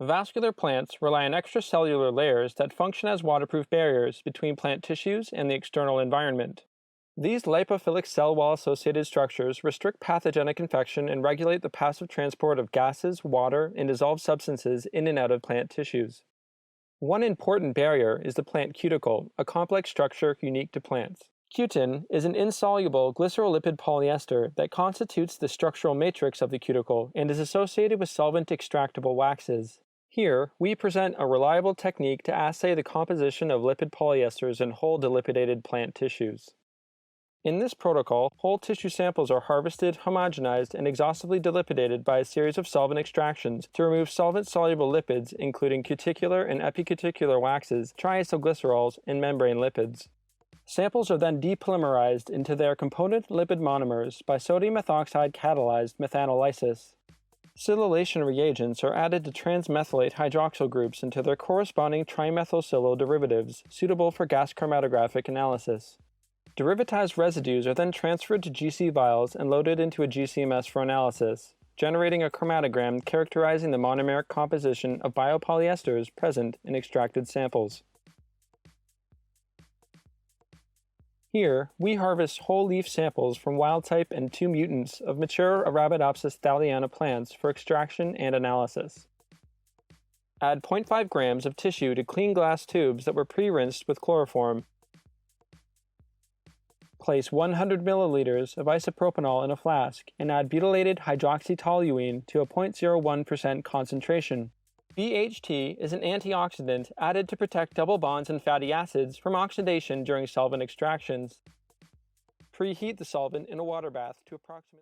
Vascular plants rely on extracellular layers that function as waterproof barriers between plant tissues and the external environment. These lipophilic cell wall-associated structures restrict pathogenic infection and regulate the passive transport of gases, water, and dissolved substances in and out of plant tissues. One important barrier is the plant cuticle, a complex structure unique to plants. Cutin is an insoluble glycerolipid polyester that constitutes the structural matrix of the cuticle and is associated with solvent-extractable waxes. Here, we present a reliable technique to assay the composition of lipid polyesters in whole delipidated plant tissues. In this protocol, whole tissue samples are harvested, homogenized, and exhaustively delipidated by a series of solvent extractions to remove solvent-soluble lipids including cuticular and epicuticular waxes, triacylglycerols, and membrane lipids. Samples are then depolymerized into their component lipid monomers by sodium methoxide catalyzed methanolysis. Silylation reagents are added to transmethylate hydroxyl groups into their corresponding trimethylsilyl derivatives suitable for gas chromatographic analysis. Derivatized residues are then transferred to GC vials and loaded into a GCMS for analysis, generating a chromatogram characterizing the monomeric composition of biopolyesters present in extracted samples. Here, we harvest whole leaf samples from wild-type and 2 mutants of mature Arabidopsis thaliana plants for extraction and analysis. Add 0.5 grams of tissue to clean glass tubes that were pre-rinsed with chloroform. Place 100 milliliters of isopropanol in a flask and add butylated hydroxytoluene to a 0.01% concentration. BHT is an antioxidant added to protect double bonds and fatty acids from oxidation during solvent extractions. Preheat the solvent in a water bath to approximately